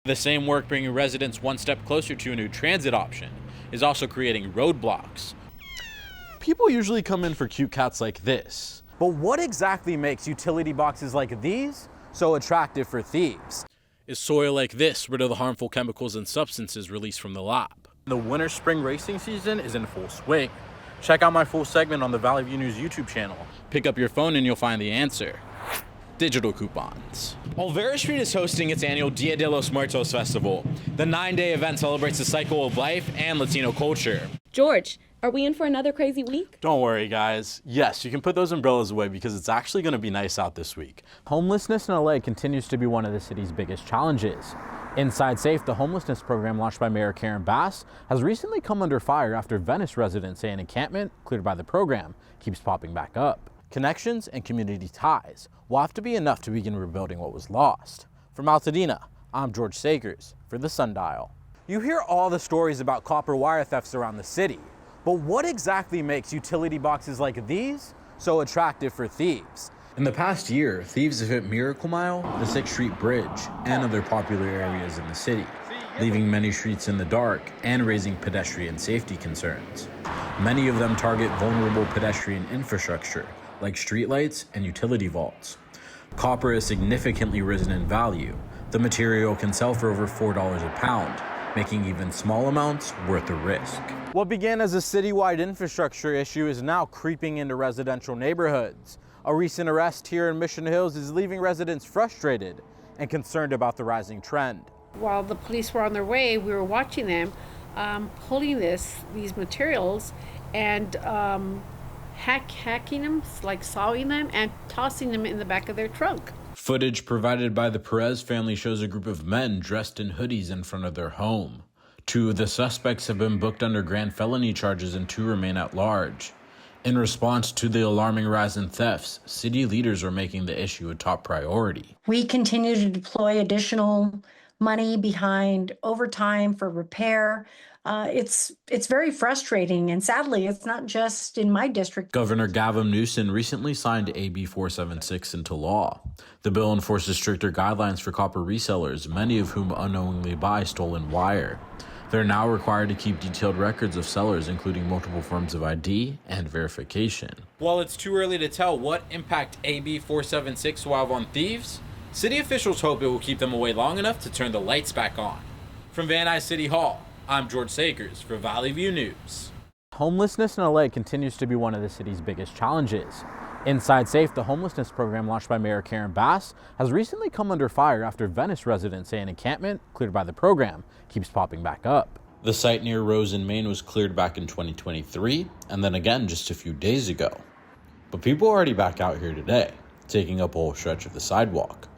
The same work bringing residents one step closer to a new transit option is also creating roadblocks. People usually come in for cute cats like this. But what exactly makes utility boxes like these so attractive for thieves? Is soil like this rid of the harmful chemicals and substances released from the lab? The winter-spring racing season is in full swing. Check out my full segment on the Valley View News YouTube channel. Pick up your phone and you'll find the answer. Digital coupons. Olvera Street is hosting its annual Dia de los Muertos Festival. The 9-day event celebrates the cycle of life and Latino culture. George, are we in for another crazy week? Don't worry, guys. Yes, you can put those umbrellas away because it's actually going to be nice out this week. Homelessness in LA continues to be one of the city's biggest challenges. Inside Safe, the homelessness program launched by Mayor Karen Bass, has recently come under fire after Venice residents say an encampment cleared by the program keeps popping back up. Connections and community ties will have to be enough to begin rebuilding what was lost. From Altadena, I'm George Sagers for The Sundial. You hear all the stories about copper wire thefts around the city, but what exactly makes utility boxes like these so attractive for thieves? In the past year, thieves have hit Miracle Mile, the 6th Street Bridge, and other popular areas in the city, leaving many streets in the dark and raising pedestrian safety concerns. Many of them target vulnerable pedestrian infrastructure, like streetlights and utility vaults. Copper has significantly risen in value. The material can sell for over $4 a pound, making even small amounts worth the risk. What began as a citywide infrastructure issue is now creeping into residential neighborhoods. A recent arrest here in Mission Hills is leaving residents frustrated and concerned about the rising trend. While the police were on their way, we were watching them pulling these materials and hacking them, like sawing them and tossing them in the back of their trunk. Footage provided by the Perez family shows a group of men dressed in hoodies in front of their home. 2 of the suspects have been booked under grand felony charges and 2 remain at large. In response to the alarming rise in thefts, city leaders are making the issue a top priority. We continue to deploy additional money behind overtime for repair. It's very frustrating, and sadly, it's not just in my district. Governor Gavin Newsom recently signed AB 476 into law. The bill enforces stricter guidelines for copper resellers, many of whom unknowingly buy stolen wire. They're now required to keep detailed records of sellers, including multiple forms of ID and verification. While it's too early to tell what impact AB 476 will have on thieves, city officials hope it will keep them away long enough to turn the lights back on. From Van Nuys City Hall, I'm George Sagers for Valley View News. Homelessness in LA continues to be one of the city's biggest challenges. Inside Safe, the homelessness program launched by Mayor Karen Bass, has recently come under fire after Venice residents say an encampment cleared by the program keeps popping back up. The site near Rose in Maine was cleared back in 2023, and then again just a few days ago. But people are already back out here today, taking up a whole stretch of the sidewalk.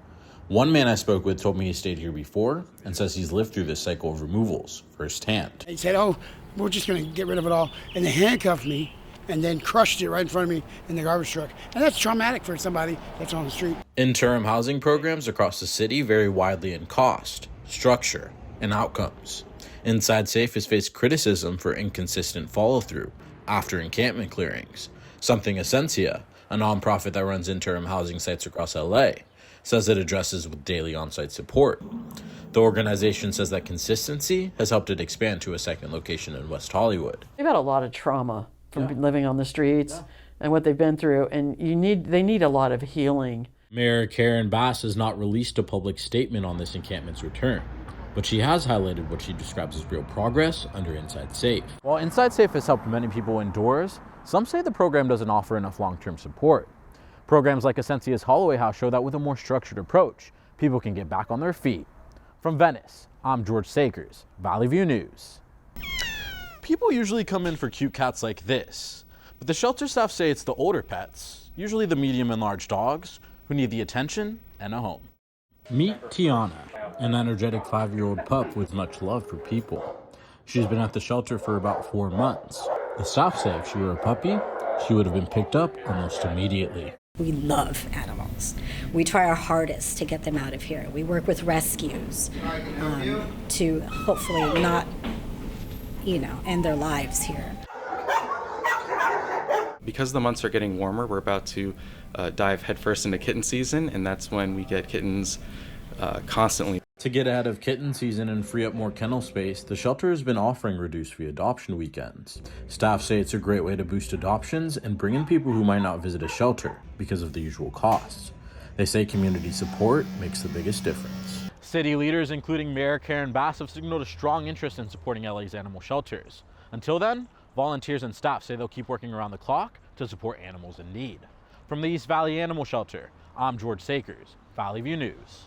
One man I spoke with told me he stayed here before and says he's lived through this cycle of removals firsthand. He said, "Oh, we're just going to get rid of it all." And they handcuffed me and then crushed it right in front of me in the garbage truck. And that's traumatic for somebody that's on the street. Interim housing programs across the city vary widely in cost, structure, and outcomes. Inside Safe has faced criticism for inconsistent follow-through after encampment clearings. Something Essentia, a nonprofit that runs interim housing sites across LA, says it addresses with daily on-site support. The organization says that consistency has helped it expand to a second location in West Hollywood. They've had a lot of trauma from living on the streets and what they've been through, and they need a lot of healing. Mayor Karen Bass has not released a public statement on this encampment's return, but she has highlighted what she describes as real progress under Inside Safe. While Inside Safe has helped many people indoors, some say the program doesn't offer enough long-term support. Programs like Essentia's Holloway House show that with a more structured approach, people can get back on their feet. From Venice, I'm George Sagers, Valley View News. People usually come in for cute cats like this, but the shelter staff say it's the older pets, usually the medium and large dogs, who need the attention and a home. Meet Tiana, an energetic 5-year-old pup with much love for people. She's been at the shelter for about 4 months. The staff say if she were a puppy, she would have been picked up almost immediately. We love animals. We try our hardest to get them out of here. We work with rescues to hopefully not, end their lives here. Because the months are getting warmer, we're about to dive headfirst into kitten season, and that's when we get kittens constantly. To get ahead of kitten season and free up more kennel space, the shelter has been offering reduced fee adoption weekends. Staff say it's a great way to boost adoptions and bring in people who might not visit a shelter because of the usual costs. They say community support makes the biggest difference. City leaders, including Mayor Karen Bass, have signaled a strong interest in supporting LA's animal shelters. Until then, volunteers and staff say they'll keep working around the clock to support animals in need. From the East Valley Animal Shelter, I'm George Sakers, Valley View News.